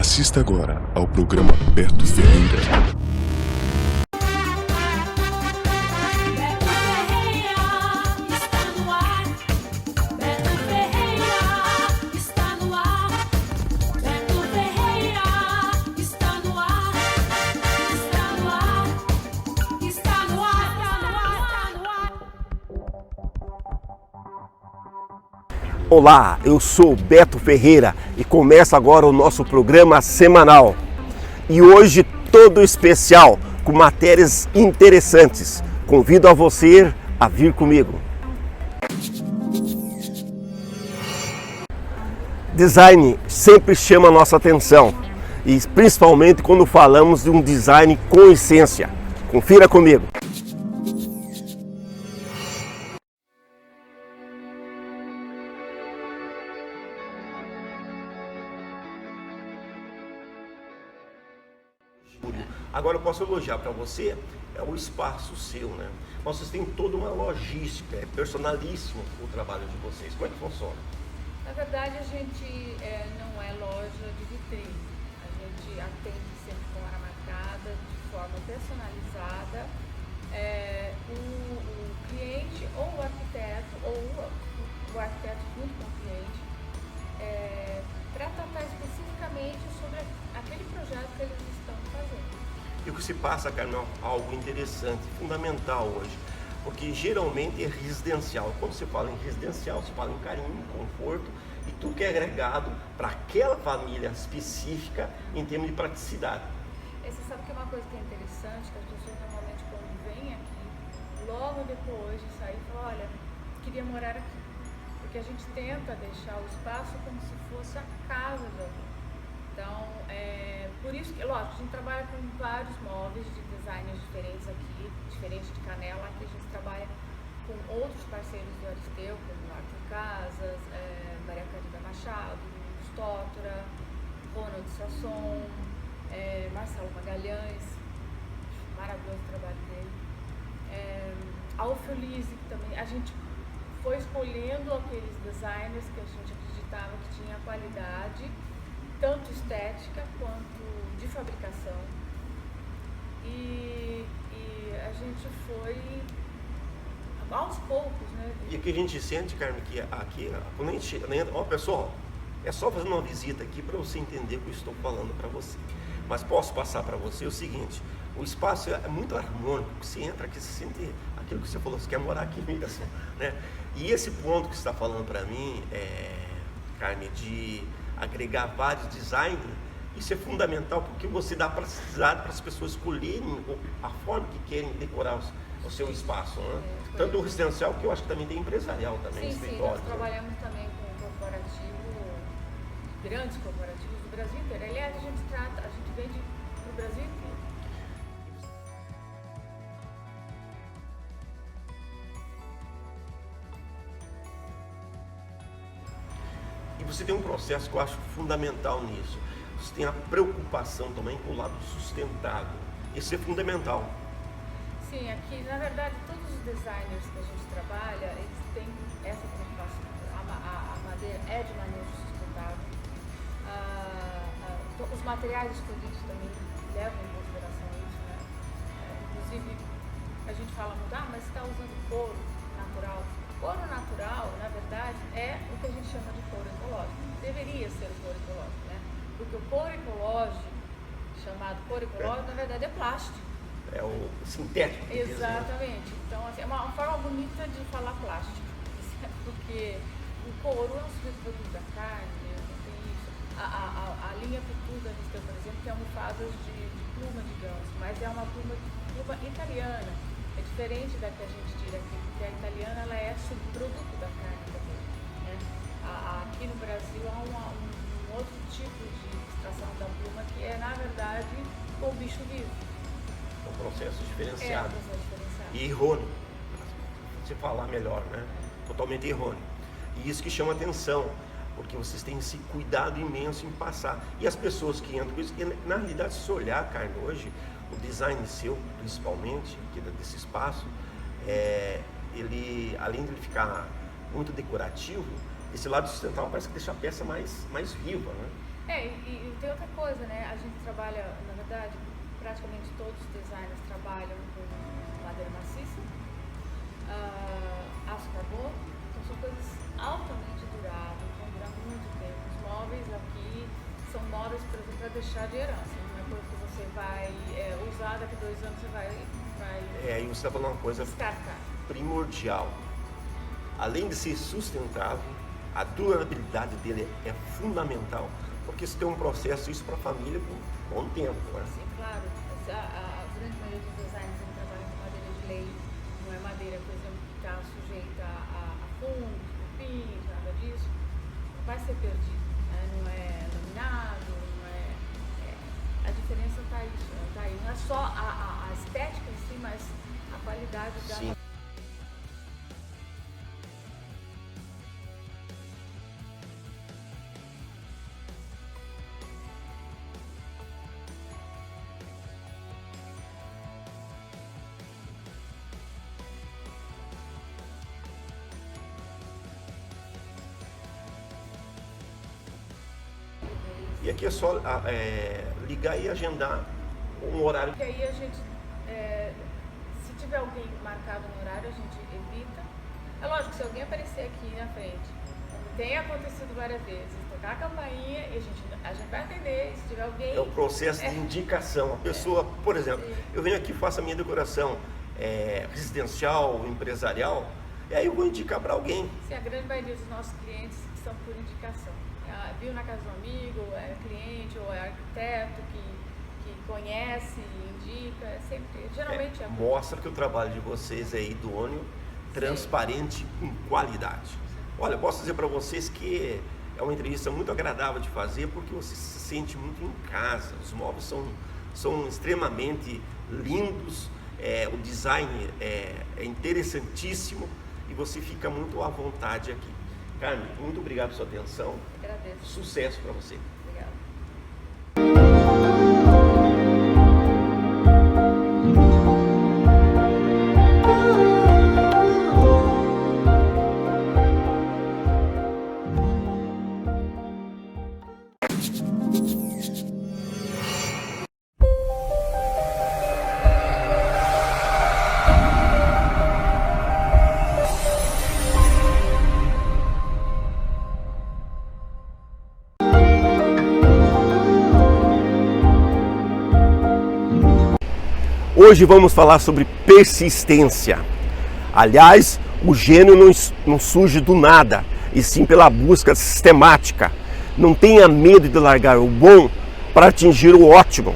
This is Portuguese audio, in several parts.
Assista agora ao programa Beto Ferreira. Olá, eu sou o Beto Ferreira e começa agora o nosso programa semanal. E hoje todo especial, com matérias interessantes. Convido a você a vir comigo. Design sempre chama a nossa atenção, e principalmente quando falamos de um design com essência. Confira comigo. Agora eu posso elogiar para você, é o espaço seu, né? Vocês têm toda uma logística, é personalíssimo o trabalho de vocês. Como é que funciona? Na verdade, a gente não é loja de vitrine. A gente atende sempre com hora marcada, de forma personalizada. O cliente ou o arquiteto, ou o arquiteto junto com o cliente, para tratar especificamente sobre aquele projeto que eles estão fazendo. E o que se passa, Carmen, é algo interessante, fundamental hoje, porque geralmente é residencial. Quando você fala em residencial, você fala em carinho, conforto e tudo que é agregado para aquela família específica em termos de praticidade. Você sabe que é uma coisa que é interessante, que as pessoas normalmente quando vêm aqui, logo depois de sair, falam, olha, queria morar aqui. Porque a gente tenta deixar o espaço como se fosse a casa de alguém. Então, por isso que, lógico, a gente trabalha com vários móveis de designers diferentes aqui, diferente de Canela. Aqui a gente trabalha com outros parceiros do Aristeu, como Arthur Casas, Maria Candida Machado, Stótora, Ronald Sasson, Marcelo Magalhães, maravilhoso o trabalho dele. Alfiolise, que também, a gente foi escolhendo aqueles designers que a gente acreditava que tinha qualidade, tanto estética quanto de fabricação, e a gente foi aos poucos, né? E o que a gente sente, Carmen, que aqui, quando a gente chega, ó pessoal, é só fazendo uma visita aqui para você entender o que eu estou falando para você. Mas posso passar para você o seguinte, o espaço é muito harmônico, você entra aqui, você sente aquilo que você falou, você quer morar aqui mesmo, né? E esse ponto que você está falando para mim, Carmen, de agregar vários designs, isso é fundamental porque você dá praticidade para as pessoas escolherem a forma que querem decorar o seu espaço, né? Tanto o residencial, que eu acho que também tem empresarial também, sim, nós trabalhamos também com grandes corporativos do Brasil inteiro. Aliás, a gente vende para o Brasil inteiro. E você tem um processo que eu acho fundamental nisso. Você tem a preocupação também com o lado sustentável. Isso é fundamental. Sim, aqui, na verdade, todos os designers que a gente trabalha, eles têm essa preocupação. A madeira é de manejo sustentável. Os materiais escolhidos também levam em consideração isso, né? Inclusive, a gente fala muito, mas você está usando couro natural. Couro natural, na verdade, é o que a gente chama de couro ecológico. Deveria ser o couro ecológico, né? Porque o couro ecológico, chamado couro ecológico, na verdade é plástico. É o sintético. Exatamente. Então, assim, é uma forma bonita de falar plástico. Porque o couro é um subproduto da carne, não tem isso. A linha Pituda, por exemplo, tem almofadas de pluma de ganso, mas é uma pluma italiana. É diferente da que a gente tira aqui, porque a italiana ela é subproduto da carne também, né? Aqui no Brasil há um outro tipo de extração da pluma que é, na verdade, com o bicho vivo. É um processo diferenciado. É um processo diferenciado. E errôneo. Se falar melhor, né? Totalmente errôneo. E isso que chama atenção, porque vocês têm esse cuidado imenso em passar. E as pessoas que entram com isso, e na realidade, se você olhar, Carmen, hoje, o design seu, principalmente, aqui desse espaço, ele, além de ele ficar muito decorativo, esse lado sustentável parece que deixa a peça mais viva, né? E tem outra coisa, né? A gente trabalha, na verdade, praticamente todos os designers trabalham com madeira maciça, aço carbono, então são coisas altamente duráveis, vão durar muito tempo. Os móveis aqui são móveis, por exemplo, para deixar de herança, não é coisa que você vai usar, daqui a 2 anos você vai E você está falando uma coisa descartar. primordial. Além de ser sustentável, a durabilidade dele é fundamental, porque você tem um processo, isso para a família, por um bom tempo. Né? Sim, claro. A grande maioria dos designers trabalham com madeira de lei, não é madeira, por exemplo, que está sujeita a fungos, cupins, nada disso. Vai ser perdido, né? Não é laminado, não é... A diferença está aí, tá aí. Não é só a estética em si, mas a qualidade da... Sim. E aqui é só ligar e agendar um horário. Porque aí a gente, se tiver alguém marcado no horário, a gente evita. É lógico, se alguém aparecer aqui na frente, como tem acontecido várias vezes, tocar a campainha e a gente vai atender, se tiver alguém... É o processo de indicação. A pessoa, por exemplo, eu venho aqui, faço a minha decoração residencial, empresarial, e aí eu vou indicar para alguém. Sim, a grande maioria dos nossos clientes são por indicação. Viu na casa do amigo, é cliente ou é arquiteto que conhece, indica, sempre, geralmente é mostra que o trabalho de vocês é idôneo, transparente, com qualidade. Olha, eu posso dizer para vocês que é uma entrevista muito agradável de fazer, porque você se sente muito em casa. Os móveis são extremamente lindos, o design é interessantíssimo e você fica muito à vontade aqui. Carmen, muito obrigado pela sua atenção. Eu agradeço. Sucesso para você. Obrigada. Hoje vamos falar sobre persistência. Aliás, o gênio não surge do nada, e sim pela busca sistemática. Não tenha medo de largar o bom para atingir o ótimo.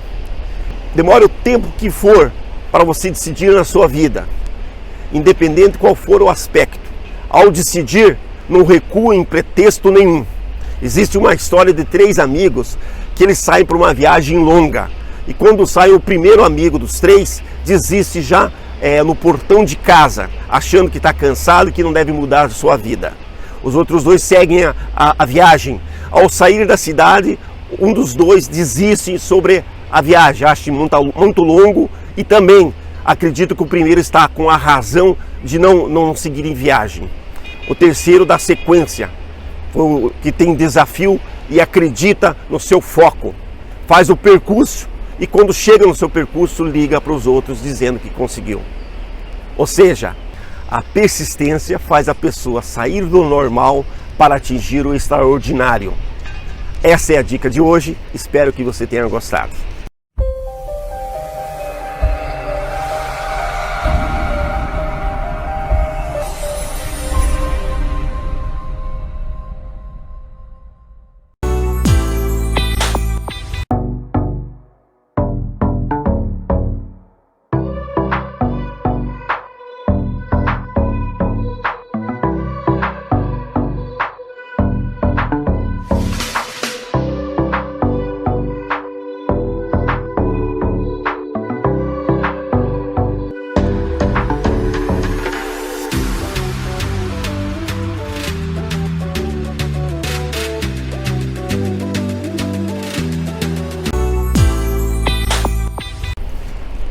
Demore o tempo que for para você decidir na sua vida, independente qual for o aspecto. Ao decidir, não recue em pretexto nenhum. Existe uma história de 3 amigos que eles saem para uma viagem longa. E quando sai o primeiro amigo dos 3, desiste já no portão de casa, achando que está cansado e que não deve mudar a sua vida. Os outros 2 seguem a viagem. Ao sair da cidade, um dos 2 desiste sobre a viagem, acha muito longo e também acredita que o primeiro está com a razão de não seguir em viagem. O terceiro dá sequência, que tem desafio e acredita no seu foco, faz o percurso. E quando chega no seu percurso, liga para os outros dizendo que conseguiu. Ou seja, a persistência faz a pessoa sair do normal para atingir o extraordinário. Essa é a dica de hoje, espero que você tenha gostado.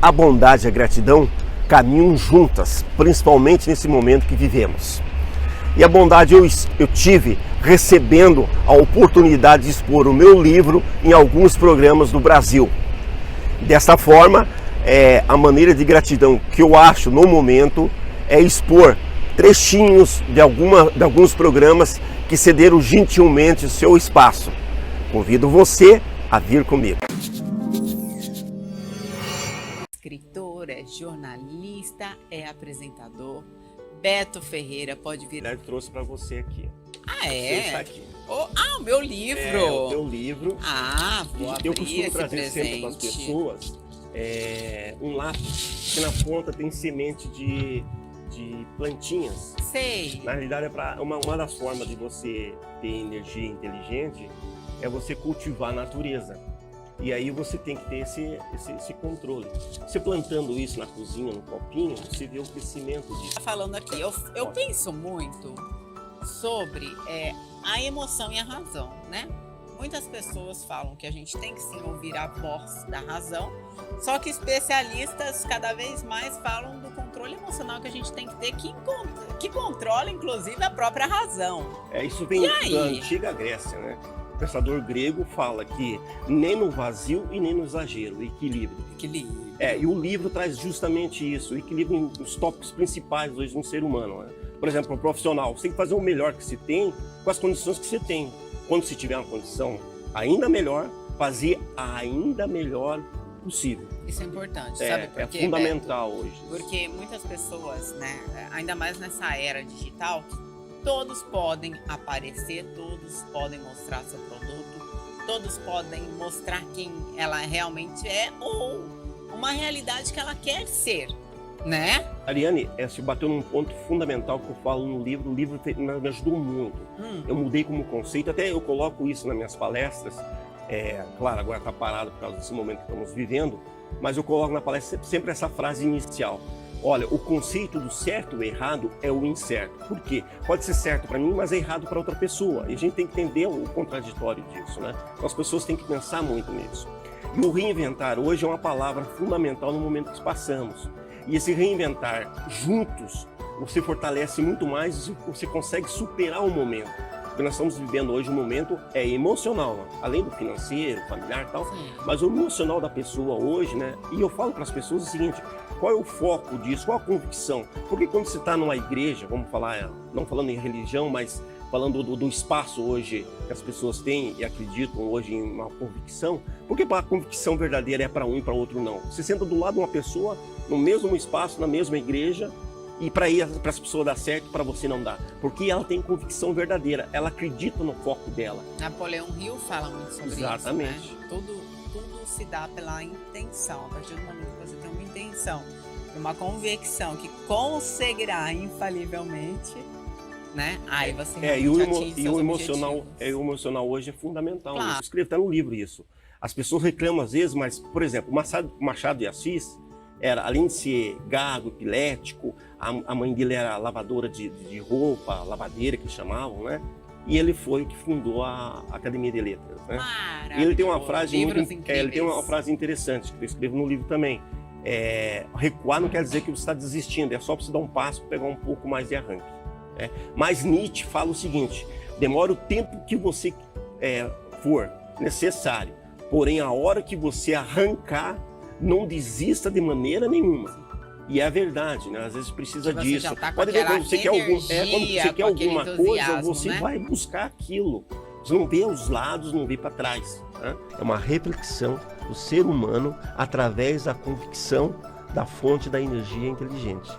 A bondade e a gratidão caminham juntas, principalmente nesse momento que vivemos. E a bondade eu tive recebendo a oportunidade de expor o meu livro em alguns programas do Brasil. Desta forma, a maneira de gratidão que eu acho no momento é expor trechinhos de alguns programas que cederam gentilmente o seu espaço. Convido você a vir comigo. Escritor, é jornalista, é apresentador. Beto Ferreira, pode vir. Eu trouxe para você aqui. Ah, é? Está aqui. O meu livro. É, o teu livro. Ah, vou abrir. Eu costumo esse trazer presente sempre para as pessoas um lápis que na ponta tem semente de plantinhas. Sei. Na realidade, uma das formas de você ter energia inteligente é você cultivar a natureza. E aí você tem que ter esse controle. Você plantando isso na cozinha, no copinho, você vê o crescimento disso. Falando aqui, eu penso muito sobre a emoção e a razão, né? Muitas pessoas falam que a gente tem que sim ouvir a voz da razão, só que especialistas cada vez mais falam do controle emocional que a gente tem que ter, que controla inclusive a própria razão. Isso vem da antiga Grécia, né? O pensador grego fala que nem no vazio e nem no exagero, equilíbrio. E o livro traz justamente isso, o equilíbrio nos tópicos principais hoje no ser humano, né? Por exemplo, um profissional, você tem que fazer o melhor que se tem com as condições que você tem. Quando se tiver uma condição ainda melhor, fazer ainda melhor possível. Isso é importante, sabe por quê, É fundamental, Beto? Hoje. Porque muitas pessoas, né, ainda mais nessa era digital, todos podem aparecer, todos podem mostrar seu produto, todos podem mostrar quem ela realmente é ou uma realidade que ela quer ser, né? Ariane, você bateu num ponto fundamental que eu falo no livro. O livro me ajudou muito. Eu mudei como conceito, até eu coloco isso nas minhas palestras. Claro, agora está parado por causa desse momento que estamos vivendo, mas eu coloco na palestra sempre essa frase inicial. Olha, o conceito do certo e errado é o incerto. Por quê? Pode ser certo para mim, mas é errado para outra pessoa. E a gente tem que entender o contraditório disso, né? Então, as pessoas têm que pensar muito nisso. E o reinventar hoje é uma palavra fundamental no momento que passamos. E esse reinventar juntos, você fortalece muito mais e você consegue superar o momento. Porque nós estamos vivendo hoje um momento emocional, né? Além do financeiro, familiar e tal, mas o emocional da pessoa hoje, né? E eu falo para as pessoas o seguinte, qual é o foco disso, qual a convicção? Porque quando você está numa igreja, vamos falar, não falando em religião, mas falando do espaço hoje que as pessoas têm e acreditam hoje em uma convicção, porque a convicção verdadeira é para um e para outro não. Você senta do lado de uma pessoa, no mesmo espaço, na mesma igreja, e para as pessoas dar certo, para você não dá. Porque ela tem convicção verdadeira, ela acredita no foco dela. Napoleão Hill fala muito sobre Exatamente. Isso, né? Tudo se dá pela intenção. A partir do momento que você tem uma intenção, uma convicção que conseguirá infalivelmente, né? Aí você o emocional hoje é fundamental. Claro. Eu escrevo, está no livro isso. As pessoas reclamam às vezes, mas, por exemplo, Machado de Assis era, além de ser gago, epilético, a mãe dele era lavadora de roupa, lavadeira que chamavam, né? E ele foi o que fundou a Academia de Letras, né? E ele tem uma frase ele tem uma frase interessante que eu escrevo no livro também. Recuar não quer dizer que você está desistindo, é só para você dar um passo para pegar um pouco mais de arranque. Mas Nietzsche fala o seguinte: demora o tempo que você for necessário, porém a hora que você arrancar, não desista de maneira nenhuma. E é a verdade, né? Às vezes precisa disso. Pode ver quando você quer alguma coisa, você vai buscar aquilo. Você não vê os lados, não vê para trás, né? É uma reflexão do ser humano através da convicção da fonte da energia inteligente.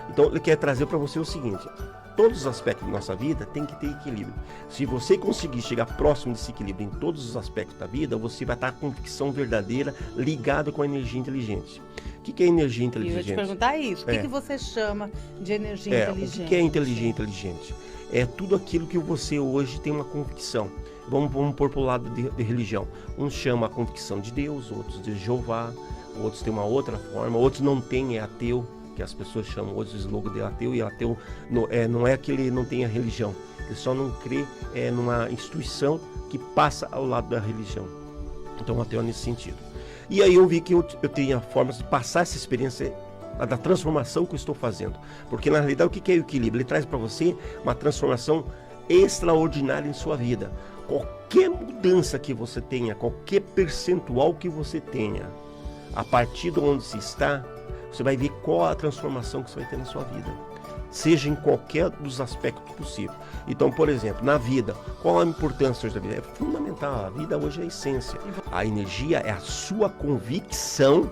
Então ele quer trazer para você o seguinte: todos os aspectos da nossa vida tem que ter equilíbrio. Se você conseguir chegar próximo desse equilíbrio em todos os aspectos da vida, você vai estar com convicção verdadeira ligada com a energia inteligente. O que é energia inteligente? Eu ia te perguntar isso. O que você chama de energia inteligente? O que é energia inteligente? É tudo aquilo que você hoje tem uma convicção. Vamos pôr para o lado de religião. Uns chamam a convicção de Deus, outros de Jeová, outros têm uma outra forma, outros não têm, é ateu, que as pessoas chamam hoje de slogan de ateu, e ateu não é que ele não tenha religião, ele só não crê numa instituição que passa ao lado da religião. Então ateu é nesse sentido. E aí eu vi que eu tinha formas de passar essa experiência da transformação que eu estou fazendo. Porque na realidade o que é o equilíbrio? Ele traz para você uma transformação extraordinária em sua vida. Qualquer mudança que você tenha, qualquer percentual que você tenha, a partir de onde você está, você vai ver qual a transformação que você vai ter na sua vida. Seja em qualquer dos aspectos possíveis. Então, por exemplo, na vida, qual a importância hoje da vida? É fundamental, a vida hoje é a essência. A energia é a sua convicção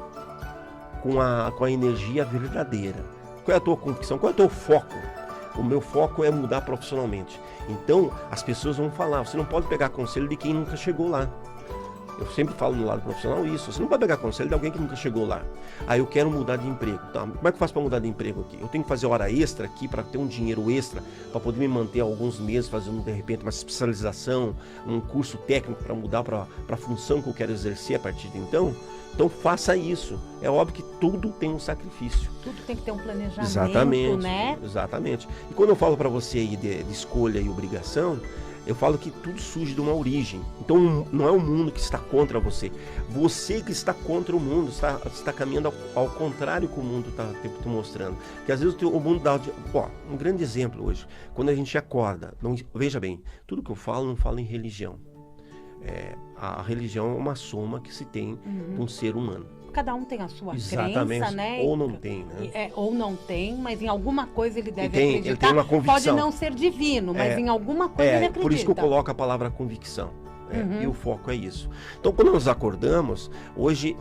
com a energia verdadeira. Qual é a tua convicção? Qual é o teu foco? O meu foco é mudar profissionalmente. Então, as pessoas vão falar, você não pode pegar conselho de quem nunca chegou lá. Eu sempre falo no lado profissional isso, você não pode pegar conselho de alguém que nunca chegou lá. Ah, eu quero mudar de emprego. Tá, como é que eu faço para mudar de emprego aqui? Eu tenho que fazer hora extra aqui para ter um dinheiro extra, para poder me manter alguns meses fazendo de repente uma especialização, um curso técnico para mudar para a função que eu quero exercer a partir de então. Então faça isso. É óbvio que tudo tem um sacrifício. Tudo tem que ter um planejamento, exatamente, né? Exatamente. E quando eu falo para você aí de escolha e obrigação, eu falo que tudo surge de uma origem. Então não é o mundo que está contra você. Você que está contra o mundo, está caminhando ao contrário que o mundo está te mostrando. Que às vezes o mundo dá... um grande exemplo hoje. Quando a gente acorda, veja bem, tudo que eu falo, não falo em religião. A religião é uma soma que se tem de um ser humano. Cada um tem a sua exatamente, crença, né? Ou não tem, né? Ou não tem, mas em alguma coisa ele deve acreditar. Ele tem uma convicção. Pode não ser divino, mas em alguma coisa ele acredita. Por isso que eu coloco a palavra convicção. E o foco é isso. Então, quando nós acordamos, hoje,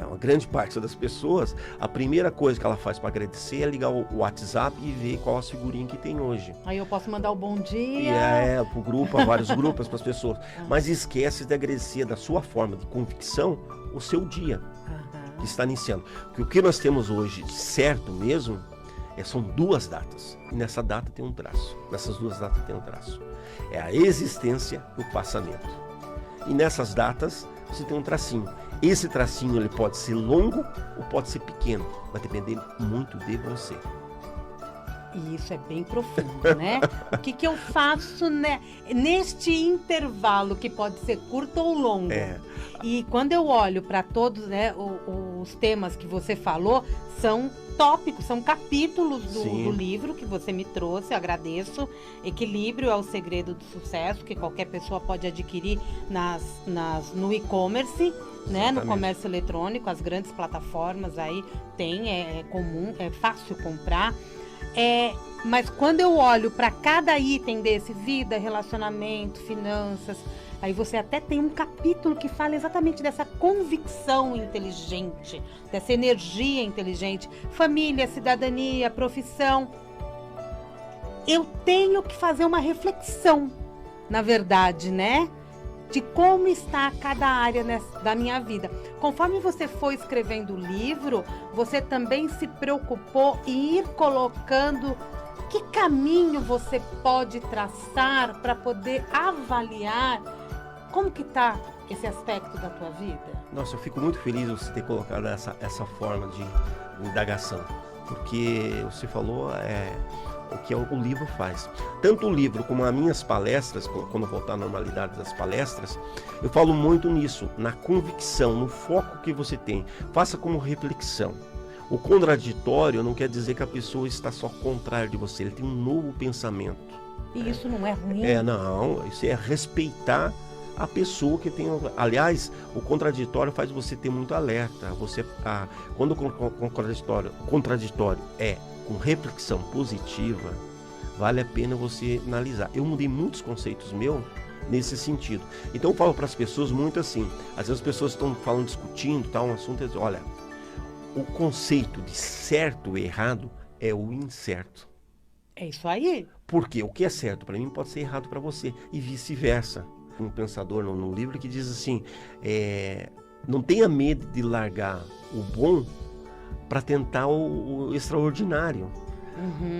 uma grande parte das pessoas, a primeira coisa que ela faz para agradecer é ligar o WhatsApp e ver qual as figurinhas que tem hoje. Aí eu posso mandar o bom dia. Pro grupo, a vários grupos, para as pessoas. Mas esquece de agradecer da sua forma de convicção o seu dia que está iniciando. Porque o que nós temos hoje, certo mesmo, são 2 datas. E nessa data tem um traço. Nessas 2 datas tem um traço. É a existência e o passamento. E nessas datas você tem um tracinho. Esse tracinho ele pode ser longo ou pode ser pequeno. Vai depender muito de você. E isso é bem profundo, né? O que eu faço, né, neste intervalo que pode ser curto ou longo? E quando eu olho para todos, né, os temas que você falou, são tópicos, são capítulos do livro que você me trouxe, eu agradeço. Equilíbrio é o segredo do sucesso, que qualquer pessoa pode adquirir no e-commerce, né, no comércio eletrônico, as grandes plataformas aí tem, é comum, é fácil comprar. Mas quando eu olho para cada item desse, vida, relacionamento, finanças, aí você até tem um capítulo que fala exatamente dessa convicção inteligente, dessa energia inteligente, família, cidadania, profissão. Eu tenho que fazer uma reflexão, na verdade, né? De como está cada área da minha vida. Conforme você foi escrevendo o livro, você também se preocupou em ir colocando que caminho você pode traçar para poder avaliar como que está esse aspecto da tua vida? Nossa, eu fico muito feliz de você ter colocado essa forma de indagação, porque você falou o que o livro faz. Tanto o livro como as minhas palestras, quando voltar à normalidade das palestras, eu falo muito nisso, na convicção, no foco que você tem. Faça como reflexão. O contraditório não quer dizer que a pessoa está só contrária de você, ele tem um novo pensamento. E isso não é ruim? Não, isso é respeitar a pessoa que tem... Aliás, o contraditório faz você ter muito alerta. Quando o contraditório é com reflexão positiva, vale a pena você analisar. Eu mudei muitos conceitos meus nesse sentido. Então eu falo para as pessoas muito assim, às vezes as pessoas estão falando, discutindo, um assunto, e dizem, olha, o conceito de certo e errado é o incerto. É isso aí. Porque o que é certo para mim pode ser errado para você e vice-versa. Um pensador no livro que diz assim, não tenha medo de largar o bom para tentar o extraordinário.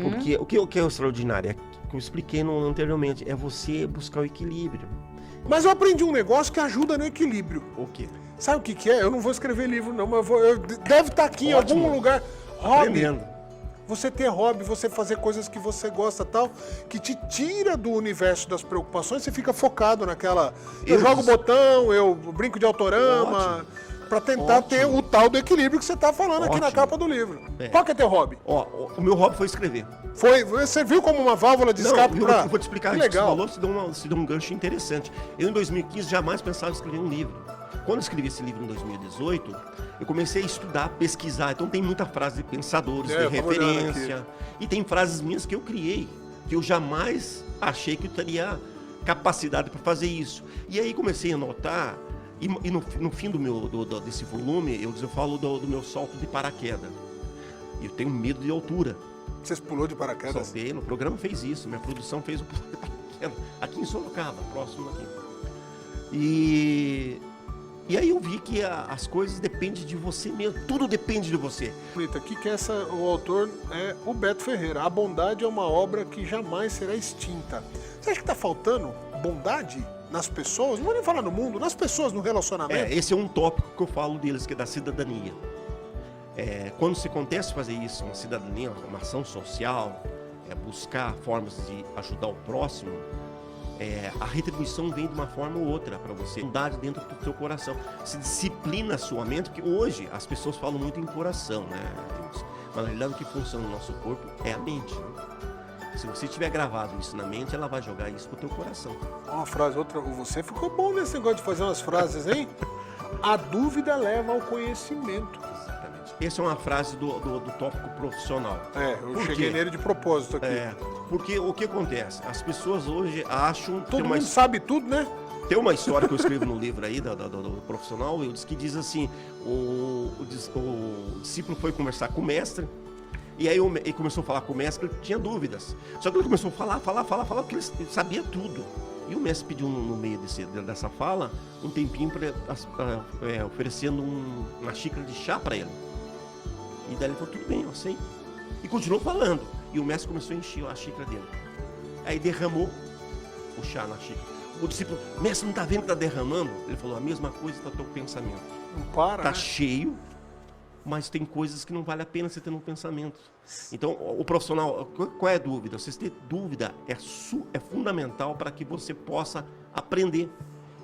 Porque o que é o extraordinário? É o que eu expliquei anteriormente, é você buscar o equilíbrio. Mas eu aprendi um negócio que ajuda no equilíbrio. O quê? Sabe o que é? Eu não vou escrever livro não, mas deve estar aqui em algum lugar. Aprendendo. Hobby. Você ter hobby, você fazer coisas que você gosta tal, que te tira do universo das preocupações, você fica focado naquela... Eu jogo botão, eu brinco de autorama, Pra tentar ter o tal do equilíbrio que você tá falando aqui na capa do livro. Qual que é teu hobby? Ó, o meu hobby foi escrever. Você viu como uma válvula de escape pra... Eu vou te explicar. Que isso legal. que você falou, se deu um gancho interessante. Eu, em 2015, jamais pensava em escrever um livro. Quando eu escrevi esse livro em 2018, eu comecei a estudar, pesquisar. Então tem muita frase de pensadores, de referência. E tem frases minhas que eu criei, que eu jamais achei que eu teria capacidade para fazer isso. E aí comecei a notar, e no fim desse volume, eu falo do meu salto de paraquedas. Eu tenho medo de altura. Você pulou de paraquedas? Saltei, no programa fez isso, minha produção fez o pulo de paraquedas, aqui em Sorocaba, próximo aqui. E aí eu vi que as coisas dependem de você mesmo, tudo depende de você. Bonita, aqui que o autor é o Beto Ferreira. A bondade é uma obra que jamais será extinta. Você acha que tá faltando bondade nas pessoas? Não vou nem falar no mundo, nas pessoas, no relacionamento. Esse é um tópico que eu falo deles, que é da cidadania. Quando se acontece fazer isso, uma cidadania, uma ação social, buscar formas de ajudar o próximo, a retribuição vem de uma forma ou outra para você. Bondade dentro do seu coração. Se disciplina a sua mente, porque hoje as pessoas falam muito em coração, né? Mas na realidade o que funciona no nosso corpo é a mente, né? Se você tiver gravado isso na mente, ela vai jogar isso pro teu coração. Uma frase, outra. Você ficou bom nesse negócio de fazer umas frases, hein? A dúvida leva ao conhecimento. Exatamente. Essa é uma frase do tópico profissional. Eu cheguei nele de propósito aqui. Porque o que acontece? As pessoas hoje acham... Todo mundo sabe tudo, né? Tem uma história que eu escrevo no livro aí, do profissional, que diz assim, o discípulo foi conversar com o mestre, e aí ele começou a falar com o mestre, ele tinha dúvidas. Só que ele começou a falar, porque ele sabia tudo. E o mestre pediu no meio dessa fala, um tempinho oferecendo uma xícara de chá para ele. E daí ele falou, tudo bem, eu sei. E continuou falando. E o mestre começou a encher a xícara dele. Aí derramou o chá na xícara. O discípulo, mestre, não está vendo que está derramando? Ele falou, a mesma coisa está teu pensamento. Não para, Está né? cheio, mas tem coisas que não vale a pena você ter no pensamento. Então, o profissional, qual é a dúvida? Você ter dúvida é fundamental para que você possa aprender.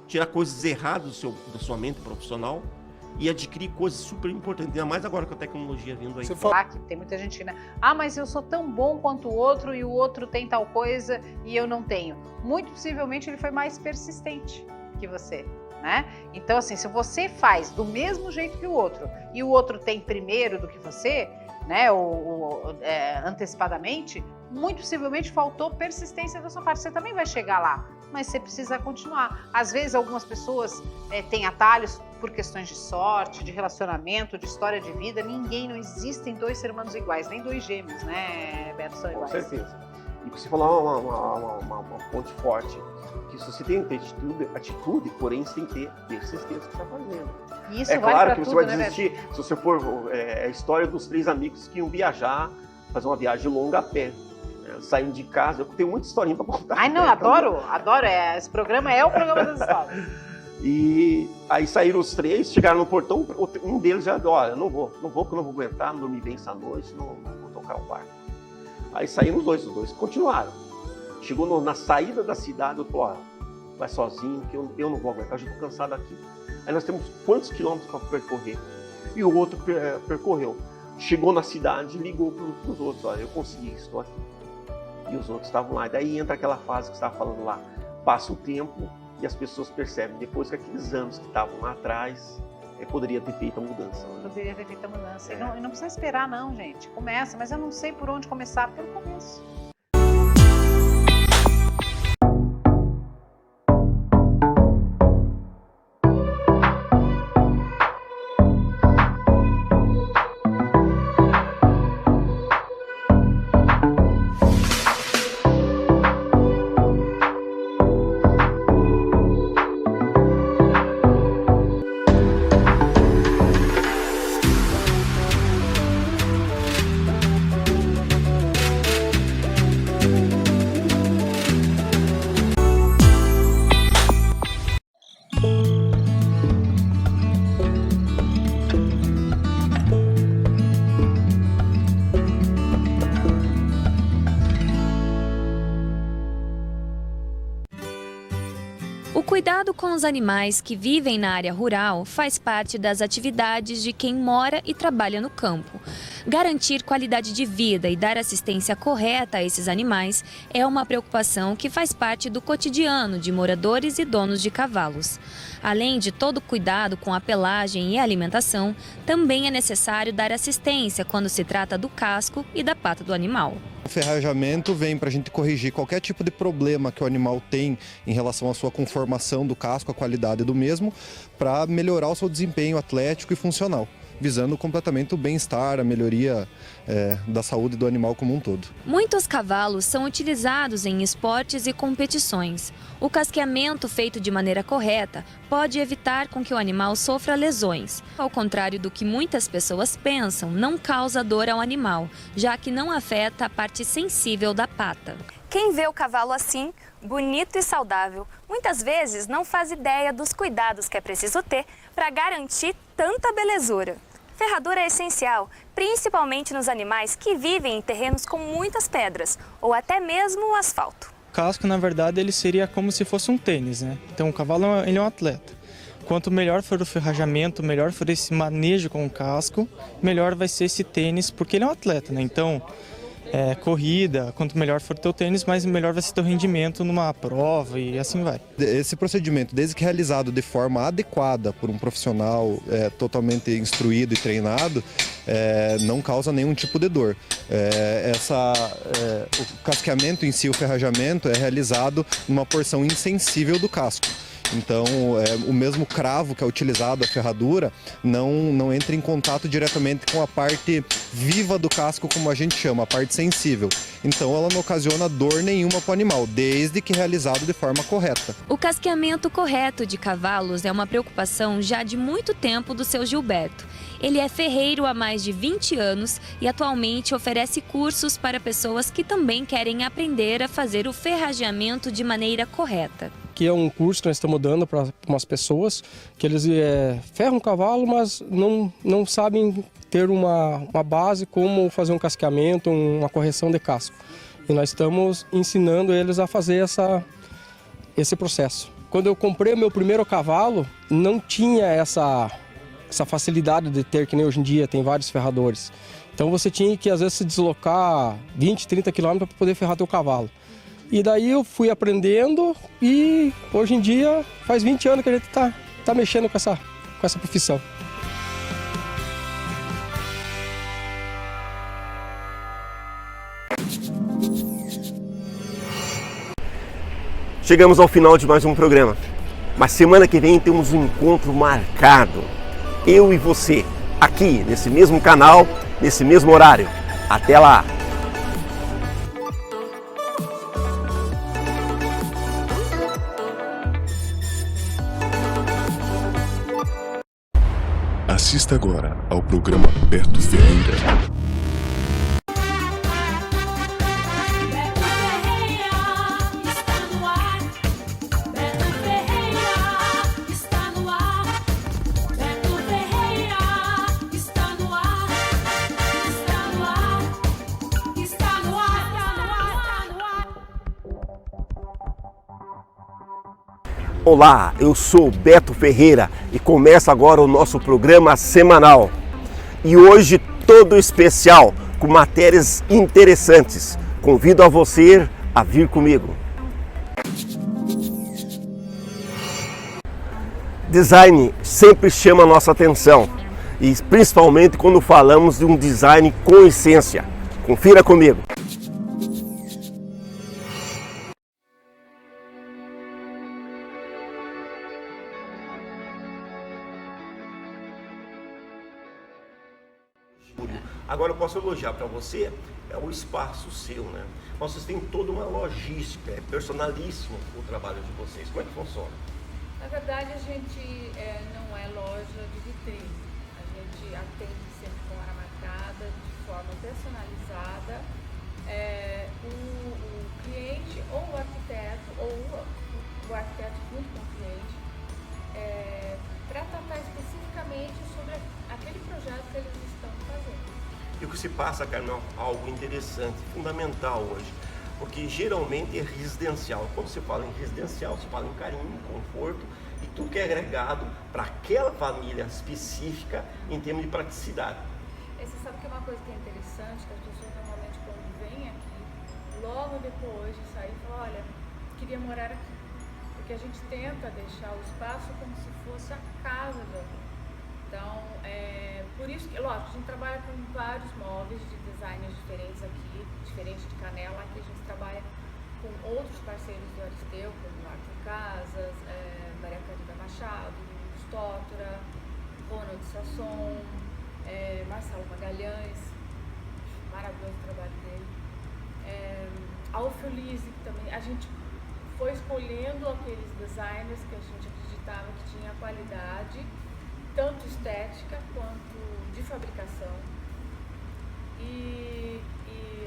Tirar coisas erradas da sua mente profissional e adquirir coisas super importantes, ainda mais agora com a tecnologia vindo aí. Você fala... Que tem muita gente, né? Mas eu sou tão bom quanto o outro e o outro tem tal coisa e eu não tenho. Muito possivelmente ele foi mais persistente que você, né? Então, assim, se você faz do mesmo jeito que o outro e o outro tem primeiro do que você, né? Antecipadamente, muito possivelmente faltou persistência da sua parte. Você também vai chegar lá, mas você precisa continuar. Às vezes, algumas pessoas têm atalhos por questões de sorte, de relacionamento, de história de vida. Não existem dois seres humanos iguais, nem dois gêmeos, né, Beto, são iguais. Com certeza. E você falou uma ponte forte, que se você tem que ter atitude, porém você tem que ter persistência que você está fazendo. E isso é vale claro pra que você tudo, vai desistir, se você for a história dos 3 amigos que iam viajar, fazer uma viagem longa a pé. Saindo de casa, eu tenho muita historinha para contar. Ai, não, adoro. Esse programa é o programa das histórias. E aí saíram os 3, chegaram no portão, um deles já, olha, eu não vou porque eu não vou aguentar, não dormi bem essa noite, não vou tocar o barco. Aí saíram os dois continuaram. Chegou na saída da cidade, eu falei, vai sozinho, que eu não vou aguentar, eu já estou cansado aqui. Aí nós temos quantos quilômetros para percorrer? E o outro percorreu. Chegou na cidade, ligou para os outros, olha, eu consegui, estou aqui. E os outros estavam lá. E daí entra aquela fase que você estava falando lá. Passa o tempo e as pessoas percebem, depois que aqueles anos que estavam lá atrás, poderia ter feito a mudança. Né? Poderia ter feito a mudança. E não precisa esperar não, gente. Começa, mas eu não sei por onde começar, pelo começo. O cuidado com os animais que vivem na área rural faz parte das atividades de quem mora e trabalha no campo. Garantir qualidade de vida e dar assistência correta a esses animais é uma preocupação que faz parte do cotidiano de moradores e donos de cavalos. Além de todo o cuidado com a pelagem e a alimentação, também é necessário dar assistência quando se trata do casco e da pata do animal. O ferrajamento vem para a gente corrigir qualquer tipo de problema que o animal tem em relação à sua conformação do casco, a qualidade do mesmo, para melhorar o seu desempenho atlético e funcional, visando completamente o bem-estar, a melhoria da saúde do animal como um todo. Muitos cavalos são utilizados em esportes e competições. O casqueamento feito de maneira correta pode evitar com que o animal sofra lesões. Ao contrário do que muitas pessoas pensam, não causa dor ao animal, já que não afeta a parte sensível da pata. Quem vê o cavalo assim, bonito e saudável, muitas vezes não faz ideia dos cuidados que é preciso ter para garantir tanta belezura. Ferradura é essencial, principalmente nos animais que vivem em terrenos com muitas pedras ou até mesmo o asfalto. O casco, na verdade, ele seria como se fosse um tênis, né? Então o cavalo ele é um atleta. Quanto melhor for o ferrajamento, melhor for esse manejo com o casco, melhor vai ser esse tênis, porque ele é um atleta, né? Então, corrida, quanto melhor for o teu tênis, mais melhor vai ser teu rendimento numa prova e assim vai. Esse procedimento, desde que realizado de forma adequada por um profissional totalmente instruído e treinado, não causa nenhum tipo de dor. O casqueamento em si, o ferrajamento, é realizado numa porção insensível do casco. Então, o mesmo cravo que é utilizado, a ferradura, não entra em contato diretamente com a parte viva do casco, como a gente chama, a parte sensível. Então, ela não ocasiona dor nenhuma para o animal, desde que realizado de forma correta. O casqueamento correto de cavalos é uma preocupação já de muito tempo do seu Gilberto. Ele é ferreiro há mais de 20 anos e atualmente oferece cursos para pessoas que também querem aprender a fazer o ferrageamento de maneira correta. Que é um curso que nós estamos dando para umas pessoas que eles ferram o cavalo, mas não sabem ter uma base como fazer um casqueamento, uma correção de casco. E nós estamos ensinando eles a fazer esse processo. Quando eu comprei o meu primeiro cavalo, não tinha essa facilidade de ter, que nem hoje em dia, tem vários ferradores. Então você tinha que às vezes se deslocar 20, 30 quilômetros para poder ferrar teu cavalo. E daí eu fui aprendendo e hoje em dia faz 20 anos que a gente tá mexendo com essa profissão. Chegamos ao final de mais um programa, mas semana que vem temos um encontro marcado. Eu e você, aqui nesse mesmo canal, nesse mesmo horário. Até lá! Assista agora ao programa Beto Ferreira. Olá, eu sou Beto Ferreira e começa agora o nosso programa semanal. E hoje todo especial, com matérias interessantes. Convido a você a vir comigo. Design sempre chama a nossa atenção, e principalmente quando falamos de um design com essência. Confira comigo. Agora eu posso elogiar para você o espaço seu, né? Vocês têm toda uma logística, é personalíssimo o trabalho de vocês. Como é que funciona? Na verdade, a gente não é loja de vitrine. A gente atende sempre com hora marcada, de forma personalizada. O cliente ou o arquiteto, ou o arquiteto junto com o cliente, para tratar especificamente sobre aquele projeto que eles estão fazendo. E o que se passa, Carmel, algo interessante, fundamental hoje. Porque geralmente é residencial. Quando você fala em residencial, você fala em carinho, conforto e tudo que é agregado para aquela família específica em termos de praticidade. Você sabe que é uma coisa que é interessante, que as pessoas normalmente quando vêm aqui, logo depois de sair, falam, olha, queria morar aqui. Porque a gente tenta deixar o espaço como se fosse a casa de alguém. Então, por isso que, lógico, a gente trabalha com vários móveis de designers diferentes aqui, diferente de Canela. Aqui a gente trabalha com outros parceiros do Aristeu, como Arthur Casas, Maria Candida Machado, Stótora, Ronald Sasson, Marcelo Magalhães, maravilhoso o trabalho dele. Alfio Lise, que também, a gente foi escolhendo aqueles designers que a gente acreditava que tinha qualidade, tanto estética quanto de fabricação. E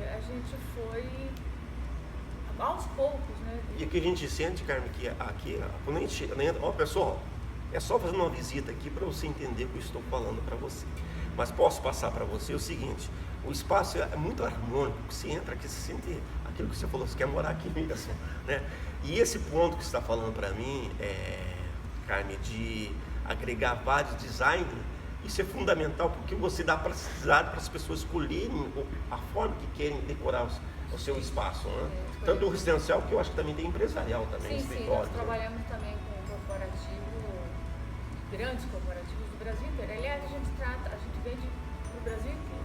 a gente foi aos poucos, né? E o que a gente sente, Carmen, que aqui, quando a gente chega, ó, pessoal, é só fazendo uma visita aqui para você entender o que eu estou falando para você. Mas posso passar para você o seguinte: o espaço é muito harmônico, você entra aqui, você sente aquilo que você falou, você quer morar aqui mesmo, né? E esse ponto que você está falando para mim, Carmen, de agregar vários designs, isso é fundamental, porque você dá praticidade para as pessoas escolherem a forma que querem decorar o seu espaço, né? Tanto o residencial, que eu acho que também tem empresarial também, sim, nós trabalhamos também com corporativo, grandes corporativos do Brasil inteiro. Aliás, a gente vende para o Brasil inteiro.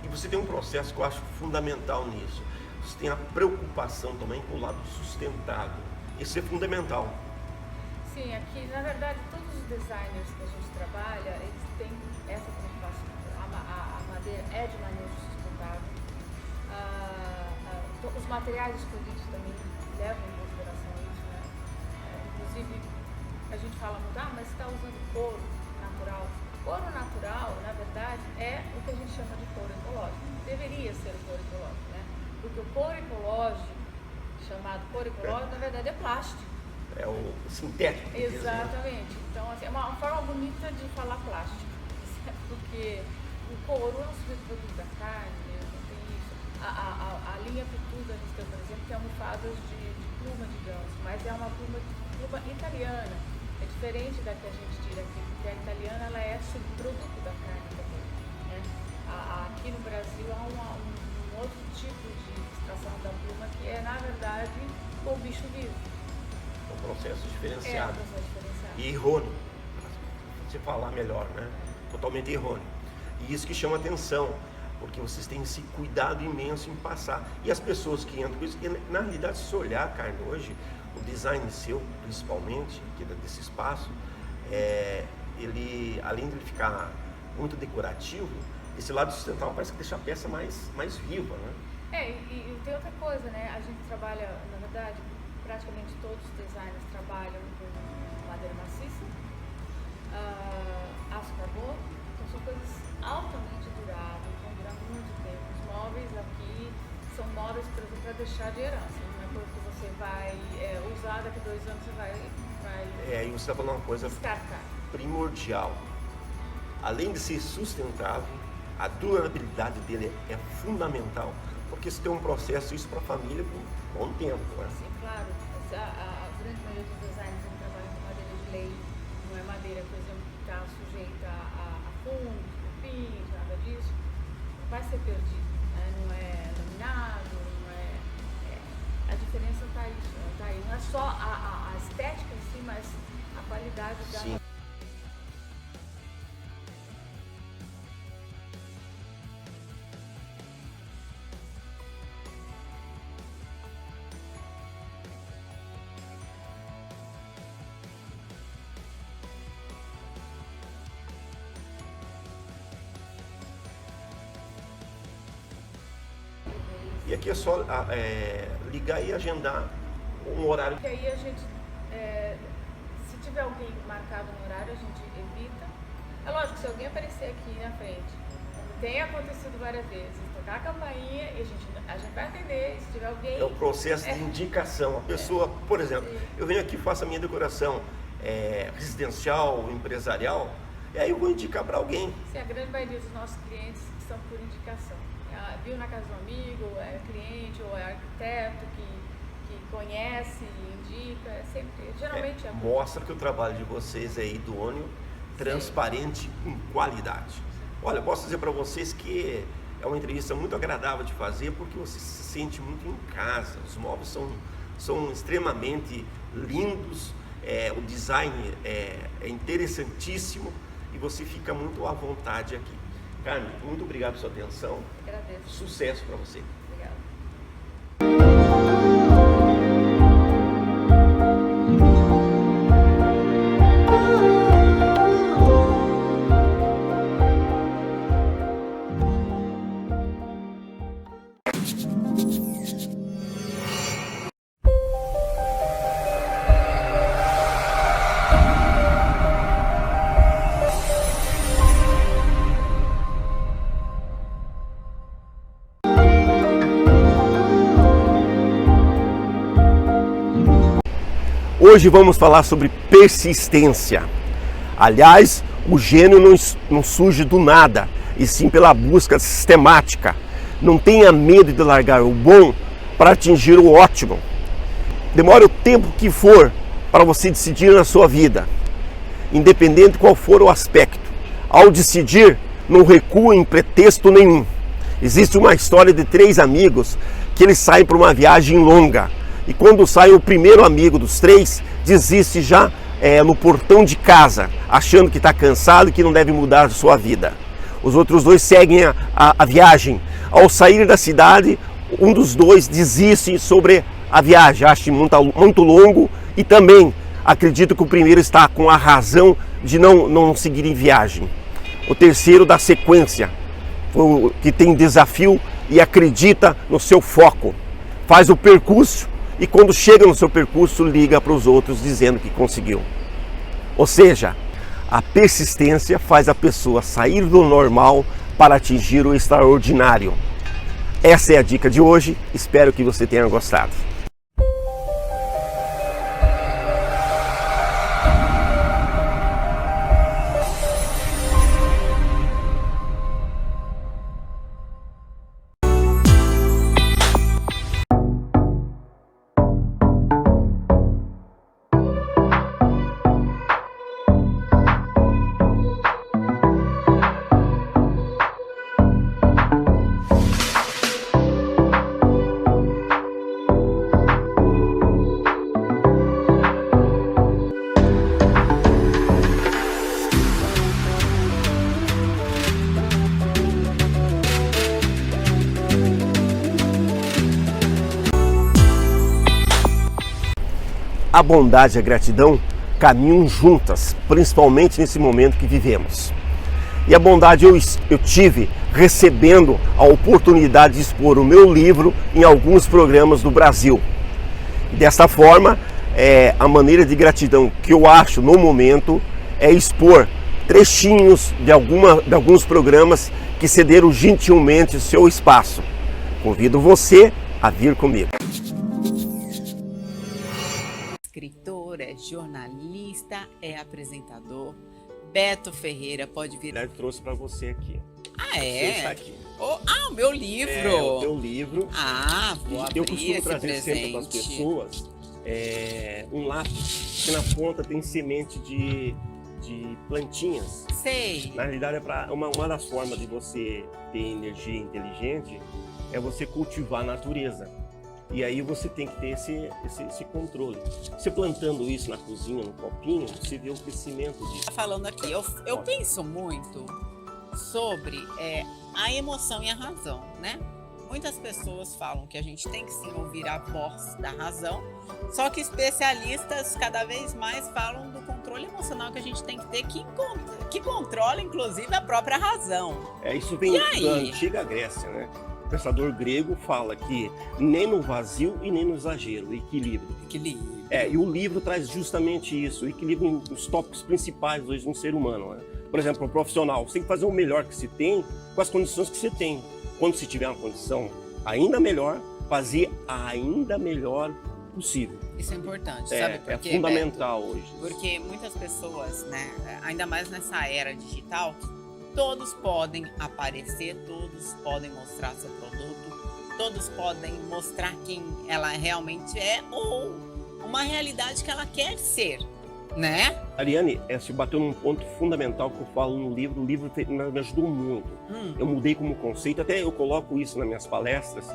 E você tem um processo que eu acho fundamental nisso. Você tem a preocupação também com o lado sustentável. Isso é fundamental. Sim, aqui, na verdade, todos os designers que a gente trabalha, eles têm essa preocupação. A madeira é de manejo sustentável. Os materiais escolhidos também levam em consideração isso, né? Inclusive, a gente fala muito, mas você está usando couro natural. Couro natural, na verdade, é o que a gente chama de couro ecológico. Deveria ser o couro ecológico, né? Porque o couro ecológico, chamado couro ecológico, na verdade é plástico. É o sintético. Exatamente. Então, assim, é uma forma bonita de falar plástico. Porque o couro é um subproduto da carne, não tem isso. A linha Pituda, por exemplo, tem almofadas de pluma de ganso, mas é uma pluma italiana. É diferente da que a gente tira aqui, porque a italiana ela é subproduto da carne também, né? Aqui no Brasil há um outro tipo de extração da pluma que é, na verdade, com o bicho vivo. É um processo diferenciado. É um processo diferenciado. E errôneo. Se falar melhor, né? Totalmente errôneo. E isso que chama atenção, porque vocês têm esse cuidado imenso em passar. E as pessoas que entram com isso, na realidade, se você olhar, Carmen, hoje, o design seu, principalmente, aqui desse espaço, ele, além de ele ficar muito decorativo, esse lado sustentável parece que deixa a peça mais viva, né? E tem outra coisa, né? A gente trabalha, na verdade, praticamente todos os designers trabalham com madeira maciça, aço carbono, então são coisas altamente duráveis, vão durar muito tempo. Os móveis aqui são móveis, por exemplo, para deixar de herança, não é coisa que você vai usar, daqui a 2 anos você vai e você está falando uma coisa descartar. Primordial. Além de ser sustentável, a durabilidade dele é fundamental, porque você tem um processo, isso para a família, por um bom tempo, né? Sim, claro. A grande maioria dos designers trabalham com madeira de lei, não é madeira, por exemplo, que está sujeita a fungos, cupins, nada disso. Vai ser perdido, né? Não é laminado, não é... A diferença está aí, tá aí. Não é só a estética em si, mas a qualidade da madeira. E aqui é só ligar e agendar um horário. E aí a gente, se tiver alguém marcado no horário, a gente evita. É lógico que se alguém aparecer aqui na frente, como tem acontecido várias vezes, tocar a campainha e a gente vai atender, se tiver alguém... É o processo de indicação. A pessoa, por exemplo, eu venho aqui, faço a minha decoração, residencial, empresarial, e aí eu vou indicar para alguém. Sim, a grande maioria dos nossos clientes são por indicação. Viu na casa do amigo, é cliente ou é arquiteto que conhece, indica, sempre, geralmente é. Mostra que o trabalho de vocês é idôneo, transparente, com qualidade. Olha, eu posso dizer para vocês que é uma entrevista muito agradável de fazer, porque você se sente muito em casa. Os móveis são extremamente lindos, o design é interessantíssimo e você fica muito à vontade aqui. Carmen, muito obrigado pela sua atenção. Agradeço. Sucesso para você. Obrigada. Hoje vamos falar sobre persistência. Aliás, o gênio não surge do nada, e sim pela busca sistemática. Não tenha medo de largar o bom para atingir o ótimo. Demore o tempo que for para você decidir na sua vida, independente qual for o aspecto. Ao decidir, não recue em pretexto nenhum. Existe uma história de 3 amigos que eles saem para uma viagem longa. E quando sai o primeiro amigo dos 3, desiste já no portão de casa, achando que está cansado e que não deve mudar a sua vida. Os outros 2 seguem a viagem. Ao sair da cidade, um dos 2 desiste sobre a viagem, acha muito longo e também acredita que o primeiro está com a razão de não seguir em viagem. O terceiro dá sequência, que tem desafio e acredita no seu foco. Faz o percurso. E quando chega no seu percurso, liga para os outros dizendo que conseguiu. Ou seja, a persistência faz a pessoa sair do normal para atingir o extraordinário. Essa é a dica de hoje, espero que você tenha gostado. A bondade e a gratidão caminham juntas, principalmente nesse momento que vivemos. E a bondade eu tive recebendo a oportunidade de expor o meu livro em alguns programas do Brasil. Desta forma, a maneira de gratidão que eu acho no momento é expor trechinhos de alguns programas que cederam gentilmente o seu espaço. Convido você a vir comigo. Escritor, é jornalista, é apresentador. Beto Ferreira, pode vir. Eu trouxe para você aqui. Ah, é? Está aqui. O meu livro. O teu livro. Ah, vou abrir. Eu costumo esse trazer presente sempre para as pessoas um lápis que na ponta tem semente de plantinhas. Sei. Na realidade, uma das formas de você ter energia inteligente é você cultivar a natureza. E aí você tem que ter esse controle. Você plantando isso na cozinha, no copinho, você vê o crescimento disso. Falando aqui, eu penso muito sobre a emoção e a razão, né? Muitas pessoas falam que a gente tem que sim ouvir a voz da razão, só que especialistas cada vez mais falam do controle emocional que a gente tem que ter, que controla inclusive a própria razão. Isso vem da antiga Grécia, né? O pensador grego fala que nem no vazio e nem no exagero, equilíbrio. E o livro traz justamente isso, o equilíbrio nos tópicos principais hoje no ser humano, né? Por exemplo, um profissional, você tem que fazer o melhor que se tem com as condições que você tem. Quando se tiver uma condição ainda melhor, fazer ainda melhor possível. Isso é importante, sabe por É quê, fundamental Beto? hoje. Porque muitas pessoas, né, ainda mais nessa era digital, todos podem aparecer, todos podem mostrar seu produto, todos podem mostrar quem ela realmente é ou uma realidade que ela quer ser, né? Ariane, você bateu num ponto fundamental que eu falo no livro. O livro me ajudou muito. Eu mudei como conceito, até eu coloco isso nas minhas palestras.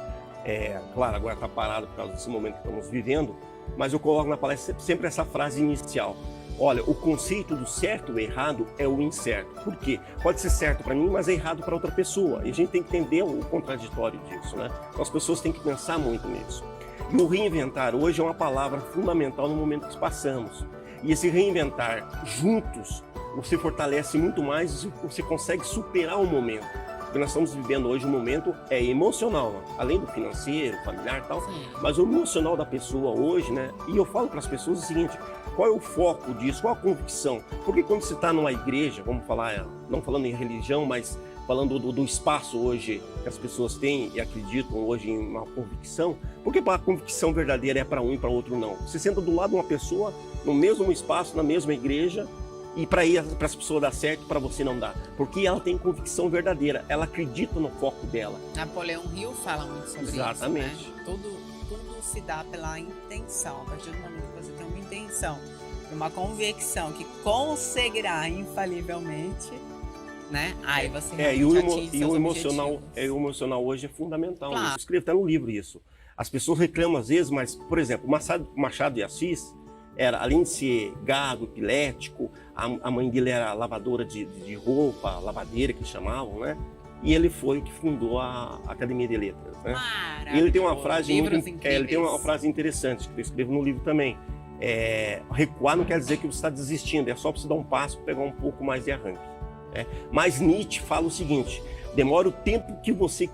Claro, agora está parado por causa desse momento que estamos vivendo, mas eu coloco na palestra sempre essa frase inicial. Olha, o conceito do certo e errado é o incerto. Por quê? Pode ser certo para mim, mas é errado para outra pessoa. E a gente tem que entender o contraditório disso, né? Então, as pessoas têm que pensar muito nisso. E o reinventar hoje é uma palavra fundamental no momento que passamos. E esse reinventar juntos, você fortalece muito mais e você consegue superar o momento. Porque nós estamos vivendo hoje um momento emocional, né? Além do financeiro, familiar e tal, mas o emocional da pessoa hoje, né? E eu falo para as pessoas o seguinte: qual é o foco disso? Qual a convicção? Porque quando você está numa igreja, vamos falar, não falando em religião, mas falando do espaço hoje que as pessoas têm e acreditam hoje em uma convicção, porque a convicção verdadeira é para um e para outro não. Você senta do lado de uma pessoa, no mesmo espaço, na mesma igreja, e para as pessoas dar certo, para você não dá. Porque ela tem convicção verdadeira, ela acredita no foco dela. Napoleão Hill fala muito sobre Exatamente. isso, né? Tudo se dá pela intenção. A partir do momento que você tem uma intenção, uma convicção que conseguirá infalivelmente, né? Aí você e o emocional hoje é fundamental. Claro. Eu escrevo até no livro isso. As pessoas reclamam às vezes, mas, por exemplo, Machado de Assis era, além de ser gago, epilético, a mãe dele era lavadora de roupa, lavadeira que chamavam, né? E ele foi o que fundou a Academia de Letras, né? E ele tem uma frase ele tem uma frase interessante que eu escrevo no livro também. Recuar não quer dizer que você está desistindo, é só para você dar um passo para pegar um pouco mais de arranque. Mas Nietzsche fala o seguinte: demora o tempo que você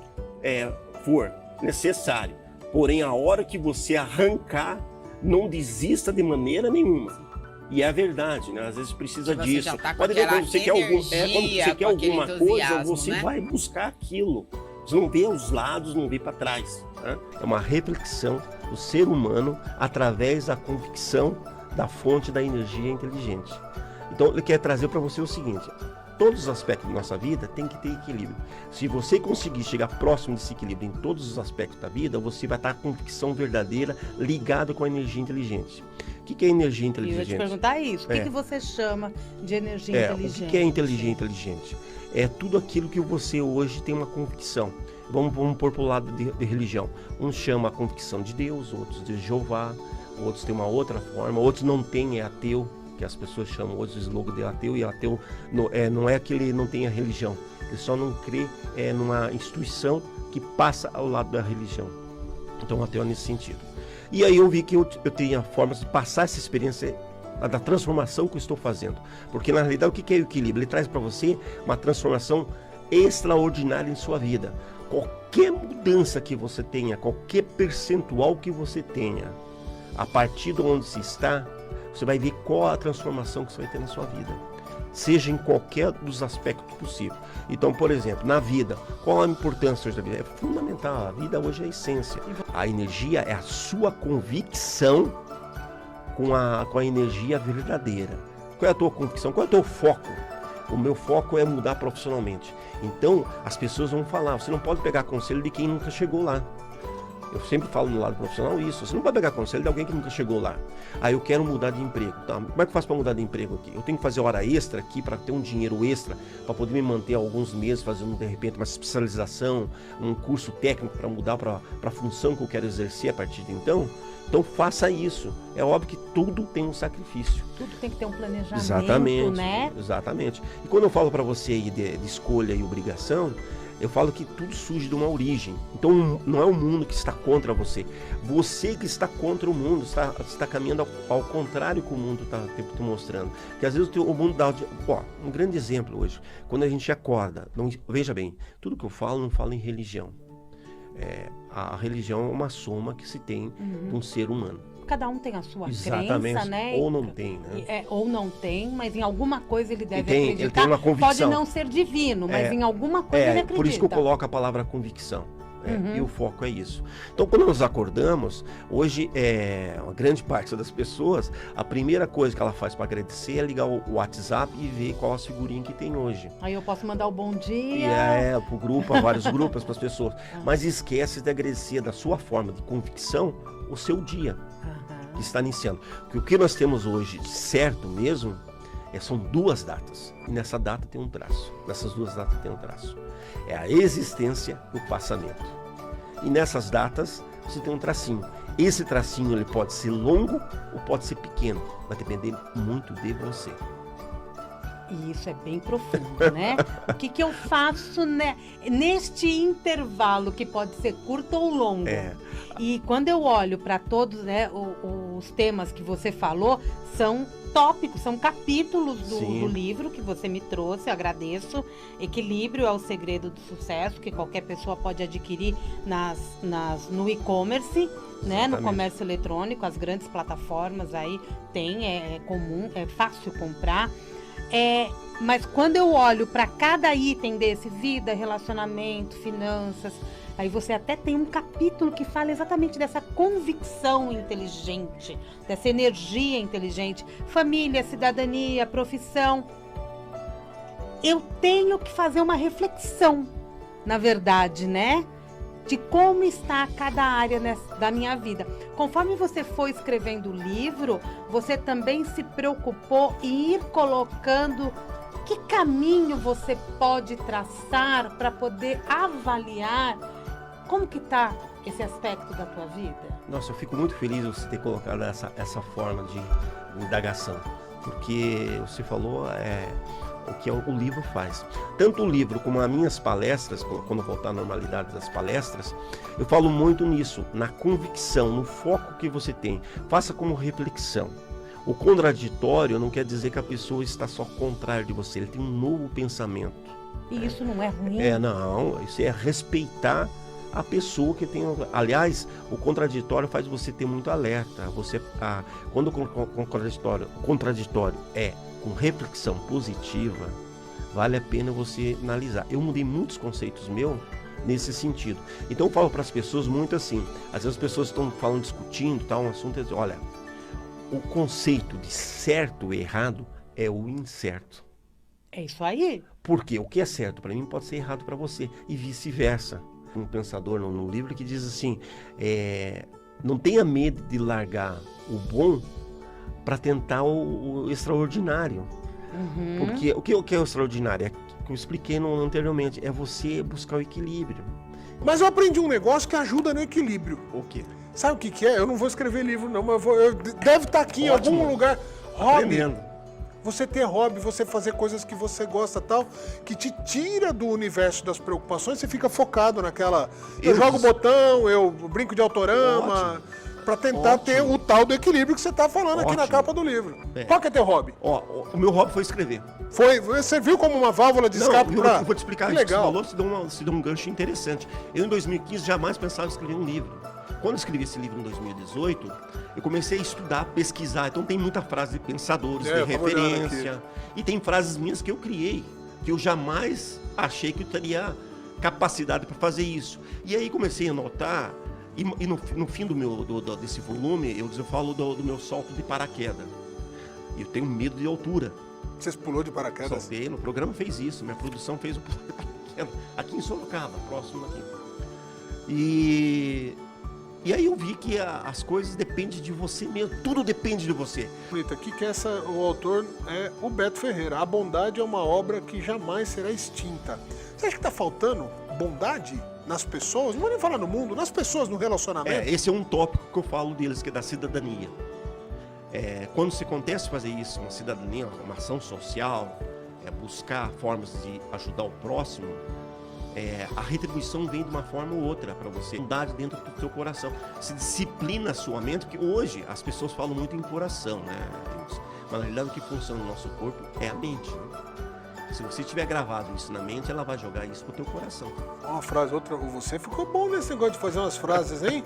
for necessário, porém a hora que você arrancar, não desista de maneira nenhuma. E é a verdade, né? Às vezes precisa disso. Pode ver, quando você quer quando você quer alguma coisa, você vai buscar aquilo. Você não vê os lados, não vê para trás, né? É uma reflexão do ser humano através da convicção da fonte da energia inteligente. Então ele quer trazer para você o seguinte: todos os aspectos da nossa vida tem que ter equilíbrio. Se você conseguir chegar próximo desse equilíbrio em todos os aspectos da vida, você vai estar com convicção verdadeira ligada com a energia inteligente. O que é energia inteligente? Eu ia te perguntar isso. O que você chama de energia inteligente? O que é energia inteligente? É tudo aquilo que você hoje tem uma convicção. Vamos pôr para o lado de religião. Uns chamam a convicção de Deus, outros de Jeová, outros têm uma outra forma, outros não têm, é ateu, que as pessoas chamam hoje de slogan de ateu, e ateu não é que ele não tenha religião, ele só não crê numa instituição que passa ao lado da religião. Então ateu é nesse sentido. E aí eu vi que eu tinha formas de passar essa experiência da transformação que eu estou fazendo. Porque na realidade o que é o equilíbrio? Ele traz para você uma transformação extraordinária em sua vida. Qualquer mudança que você tenha, qualquer percentual que você tenha, a partir de onde você está, você vai ver qual a transformação que você vai ter na sua vida, seja em qualquer dos aspectos possíveis. Então, por exemplo, na vida, qual a importância hoje da vida? É fundamental, a vida hoje é a essência. A energia é a sua convicção com a energia verdadeira. Qual é a tua convicção? Qual é o teu foco? O meu foco é mudar profissionalmente. Então, as pessoas vão falar, você não pode pegar conselho de quem nunca chegou lá. Eu sempre falo no lado profissional isso. Você não vai pegar conselho de alguém que nunca chegou lá. Eu quero mudar de emprego. Tá? Como é que eu faço para mudar de emprego aqui? Eu tenho que fazer hora extra aqui para ter um dinheiro extra, para poder me manter alguns meses fazendo, de repente, uma especialização, um curso técnico para mudar para a função que eu quero exercer a partir de então. Então faça isso. É óbvio que tudo tem um sacrifício. Tudo tem que ter um planejamento, exatamente, né? Exatamente. E quando eu falo para você aí de escolha e obrigação, eu falo que tudo surge de uma origem. Então não é o mundo que está contra você. Você que está contra o mundo, está caminhando ao contrário que o mundo está te mostrando. Porque às vezes o mundo dá... um grande exemplo hoje. Quando a gente acorda, veja bem, tudo que eu falo, não falo em religião. A religião é uma soma que se tem de um ser humano. Cada um tem a sua exatamente, crença, né? Ou não tem, né? Ou não tem, mas em alguma coisa ele deve acreditar. Ele tem uma convicção. Pode não ser divino, mas em alguma coisa ele acredita. Por isso que eu coloco a palavra convicção. E o foco é isso. Então, quando nós acordamos, hoje, uma grande parte das pessoas, a primeira coisa que ela faz para agradecer é ligar o WhatsApp e ver qual as figurinhas que tem hoje. Aí eu posso mandar o bom dia. Pro grupo, a vários grupos, para as pessoas. Mas esquece de agradecer da sua forma de convicção o seu dia que está iniciando. Porque o que nós temos hoje, certo mesmo, são 2 datas. E nessa data tem um traço. Nessas 2 datas tem um traço. É a existência e o passamento. E nessas datas você tem um tracinho. Esse tracinho ele pode ser longo ou pode ser pequeno. Vai depender muito de você. E isso é bem profundo, né? O que eu faço, né, neste intervalo que pode ser curto ou longo? E quando eu olho para todos, né, os temas que você falou, são tópicos, são capítulos do livro que você me trouxe, eu agradeço. Equilíbrio é o segredo do sucesso, que qualquer pessoa pode adquirir no e-commerce, né, no comércio eletrônico, as grandes plataformas aí tem, é comum, é fácil comprar. Mas quando eu olho para cada item desse, vida, relacionamento, finanças, aí você até tem um capítulo que fala exatamente dessa convicção inteligente, dessa energia inteligente, família, cidadania, profissão. Eu tenho que fazer uma reflexão, na verdade, né? De como está cada área da minha vida. Conforme você foi escrevendo o livro, você também se preocupou em ir colocando que caminho você pode traçar para poder avaliar como que está esse aspecto da tua vida? Nossa, eu fico muito feliz de você ter colocado essa forma de indagação, porque você falou o que o livro faz. Tanto o livro como as minhas palestras, quando voltar à normalidade das palestras, eu falo muito nisso, na convicção, no foco que você tem. Faça como reflexão. O contraditório não quer dizer que a pessoa está só contrária de você, ele tem um novo pensamento. E isso não é ruim? Não, isso é respeitar a pessoa que tem. Aliás, o contraditório faz você ter muito alerta. Quando o contraditório é com reflexão positiva, vale a pena você analisar. Eu mudei muitos conceitos meus nesse sentido. Então eu falo para as pessoas muito assim, às vezes as pessoas estão falando, discutindo, um assunto, e dizem, olha, o conceito de certo e errado é o incerto. É isso aí. Porque o que é certo para mim pode ser errado para você e vice-versa. Um pensador no livro que diz assim, não tenha medo de largar o bom para tentar o extraordinário. Porque o que é o extraordinário? É o que eu expliquei anteriormente, é você buscar o equilíbrio. Mas eu aprendi um negócio que ajuda no equilíbrio. O quê? Sabe o que é? Eu não vou escrever livro não, mas deve estar aqui em algum lugar. Hobby. Você ter hobby, você fazer coisas que você gosta tal, que te tira do universo das preocupações, você fica focado naquela... Eu jogo botão, eu brinco de autorama... Para tentar ter o tal do equilíbrio que você está falando aqui na capa do livro. Qual que é teu hobby? O meu hobby foi escrever. Serviu como uma válvula de escape para... Eu vou te explicar. Que legal. Você deu um gancho interessante. Eu, em 2015, jamais pensava em escrever um livro. Quando eu escrevi esse livro em 2018, eu comecei a estudar, pesquisar. Então tem muita frase de pensadores, de referência. E tem frases minhas que eu criei, que eu jamais achei que eu teria capacidade para fazer isso. E aí comecei a notar... E no fim desse volume, eu falo do meu salto de paraquedas. Eu tenho medo de altura. Você pulou de paraquedas? Saltei, no programa fez isso, minha produção fez o pulo de paraquedas. Aqui em Sorocaba, próximo daqui. E aí eu vi que as coisas dependem de você mesmo, tudo depende de você. Aqui que o autor é o Beto Ferreira. A bondade é uma obra que jamais será extinta. Você acha que está faltando bondade nas pessoas? Não vou nem falar no mundo, nas pessoas, no relacionamento. Esse é um tópico que eu falo deles, que é da cidadania. Quando se acontece fazer isso, uma cidadania, uma ação social, buscar formas de ajudar o próximo, a retribuição vem de uma forma ou outra para você. Bondade dentro do teu coração. Se disciplina a sua mente, porque hoje as pessoas falam muito em coração, né? Mas na realidade o que funciona no nosso corpo é a mente, né? Se você tiver gravado isso na mente, ela vai jogar isso pro teu coração. Uma frase, outra. Você ficou bom nesse negócio de fazer umas frases, hein?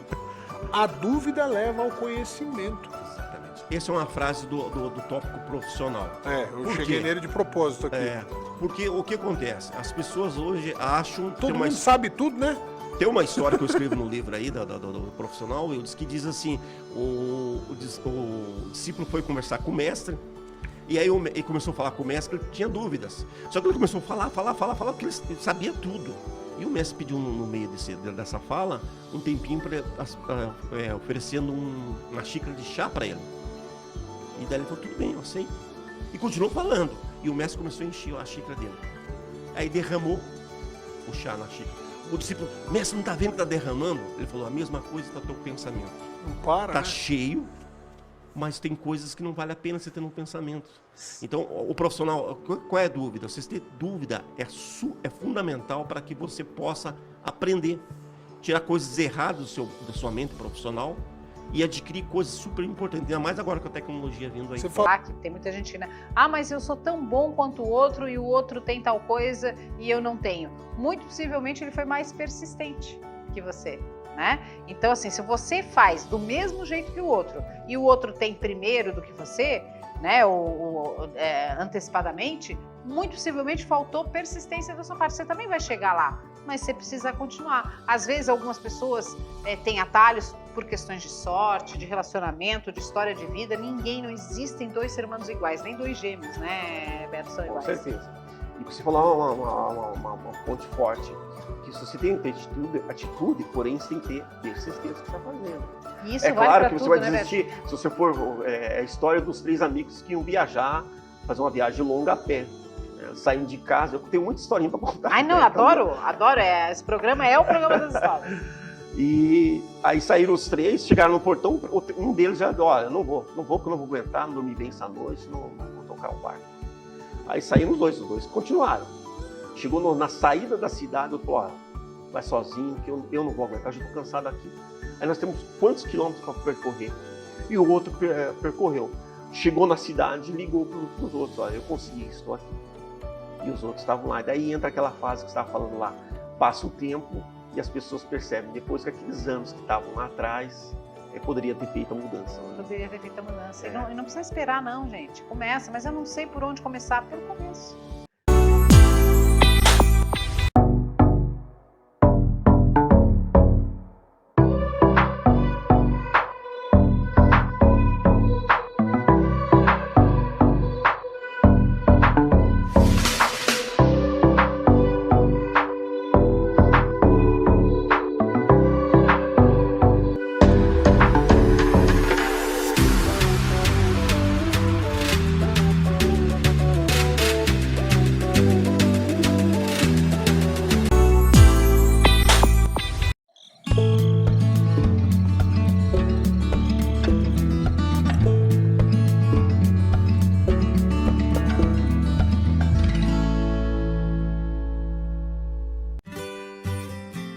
A dúvida leva ao conhecimento. Exatamente. essa é uma frase do tópico profissional. Eu cheguei nele de propósito aqui. Porque o que acontece? As pessoas hoje acham... Todo mundo sabe tudo, né? Tem uma história que eu escrevo no livro aí, do profissional, que diz assim, o discípulo foi conversar com o mestre, e aí ele começou a falar com o mestre, ele tinha dúvidas. Só que ele começou a falar, porque ele sabia tudo. E o mestre pediu no meio dessa fala, um tempinho oferecendo uma xícara de chá para ele. E daí ele falou, tudo bem, eu aceito. E continuou falando. E o mestre começou a encher a xícara dele. Aí derramou o chá na xícara. O discípulo, mestre, não está vendo que está derramando? Ele falou, a mesma coisa está teu pensamento. Não para, Está né? cheio, mas tem coisas que não vale a pena você ter no pensamento. Então, o profissional, qual é a dúvida? Você ter dúvida é fundamental para que você possa aprender. Tirar coisas erradas da sua mente profissional e adquirir coisas super importantes, ainda mais agora com a tecnologia vindo aí. Você fala que tem muita gente, né? Ah, mas eu sou tão bom quanto o outro e o outro tem tal coisa e eu não tenho. Muito possivelmente ele foi mais persistente que você, né? Então, assim, se você faz do mesmo jeito que o outro e o outro tem primeiro do que você, né? Antecipadamente, muito possivelmente faltou persistência da sua parte. Você também vai chegar lá, mas você precisa continuar. Às vezes, algumas pessoas têm atalhos por questões de sorte, de relacionamento, de história de vida. Não existem dois seres humanos iguais, nem dois gêmeos, né, Beto, são iguais. Com certeza. E você falou uma ponte forte, que se você tem que ter atitude, porém você tem que ter persistência que você está fazendo. Isso é vale claro pra que você tudo, vai desistir, né, se você for a história dos 3 amigos que iam viajar, fazer uma viagem longa a pé. Saindo de casa, eu tenho muita historinha para contar. Ai, não, adoro. Esse programa é o programa das histórias. E aí saíram os 3, chegaram no portão, um deles já, olha, não vou porque eu não vou aguentar, não dormi bem essa noite, não vou tocar o barco. Aí saíram os dois continuaram. Chegou na saída da cidade, eu falei, olha, vai sozinho, que eu não vou aguentar, eu já estou cansado aqui. Aí nós temos quantos quilômetros para percorrer? E o outro percorreu. Chegou na cidade, ligou para os outros, olha, eu consegui, estou aqui. E os outros estavam lá. E daí entra aquela fase que você estava falando lá. Passa o tempo e as pessoas percebem, depois que aqueles anos que estavam lá atrás, poderia ter feito a mudança. Né? Poderia ter feito a mudança. E não precisa esperar não, gente. Começa, mas eu não sei por onde começar, pelo começo.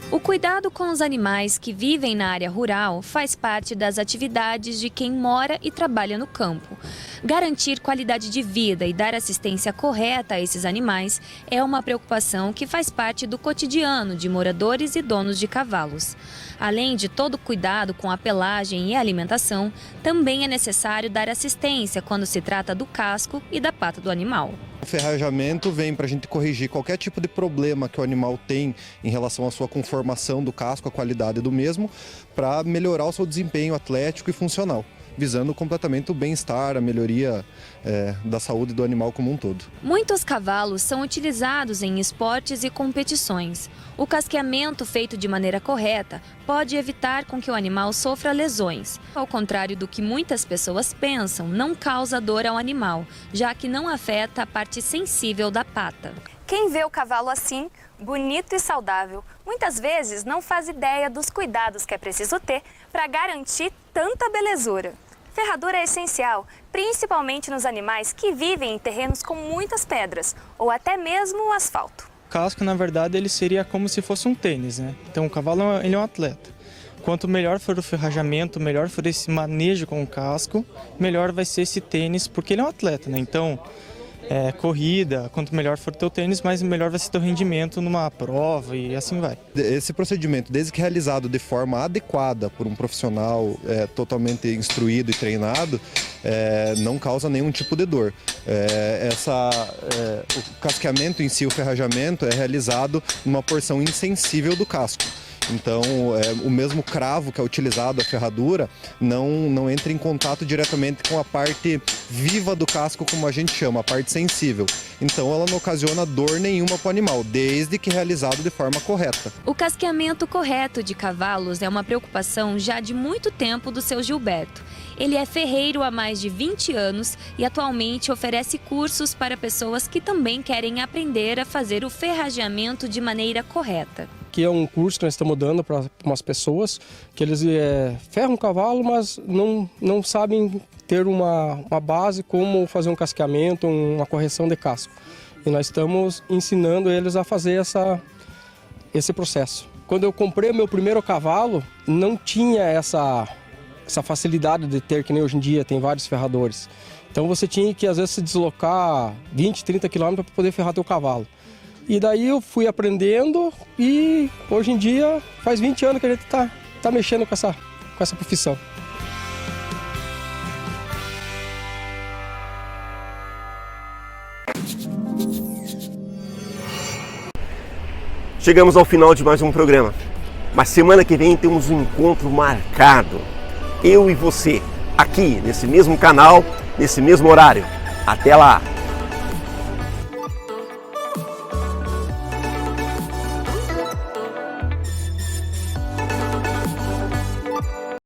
O cuidado com os animais que vivem na área rural faz parte das atividades de quem mora e trabalha no campo. Garantir qualidade de vida e dar assistência correta a esses animais é uma preocupação que faz parte do cotidiano de moradores e donos de cavalos. Além de todo o cuidado com a pelagem e a alimentação, também é necessário dar assistência quando se trata do casco e da pata do animal. O ferrajamento vem para a gente corrigir qualquer tipo de problema que o animal tem em relação à sua conformação do casco, a qualidade do mesmo, para melhorar o seu desempenho atlético e funcional, visando completamente o bem-estar, a melhoria da saúde do animal como um todo. Muitos cavalos são utilizados em esportes e competições. O casqueamento feito de maneira correta pode evitar com que o animal sofra lesões. Ao contrário do que muitas pessoas pensam, não causa dor ao animal, já que não afeta a parte sensível da pata. Quem vê o cavalo assim, bonito e saudável, muitas vezes não faz ideia dos cuidados que é preciso ter para garantir tanta belezura. Ferradura é essencial, principalmente nos animais que vivem em terrenos com muitas pedras ou até mesmo o asfalto. O casco, na verdade, ele seria como se fosse um tênis, né? Então o cavalo ele é um atleta. Quanto melhor for o ferrajamento, melhor for esse manejo com o casco, melhor vai ser esse tênis, porque ele é um atleta, né? Então corrida, quanto melhor for o teu tênis, mais melhor vai ser teu rendimento numa prova e assim vai. Esse procedimento, desde que realizado de forma adequada por um profissional totalmente instruído e treinado, não causa nenhum tipo de dor. O casqueamento em si, o ferrajamento, é realizado numa porção insensível do casco. Então, o mesmo cravo que é utilizado, a ferradura, não entra em contato diretamente com a parte viva do casco, como a gente chama, a parte sensível. Então, ela não ocasiona dor nenhuma para o animal, desde que realizado de forma correta. O casqueamento correto de cavalos é uma preocupação já de muito tempo do seu Gilberto. Ele é ferreiro há mais de 20 anos e atualmente oferece cursos para pessoas que também querem aprender a fazer o ferrageamento de maneira correta. Que é um curso que nós estamos dando para umas pessoas que eles ferram o cavalo, mas não sabem ter uma base como fazer um casqueamento, uma correção de casco. E nós estamos ensinando eles a fazer esse processo. Quando eu comprei o meu primeiro cavalo, não tinha essa facilidade de ter, que nem hoje em dia, tem vários ferradores. Então você tinha que às vezes se deslocar 20, 30 quilômetros para poder ferrar teu cavalo. E daí eu fui aprendendo e hoje em dia faz 20 anos que a gente tá mexendo com essa profissão. Chegamos ao final de mais um programa, mas semana que vem temos um encontro marcado. Eu e você, aqui nesse mesmo canal, nesse mesmo horário. Até lá!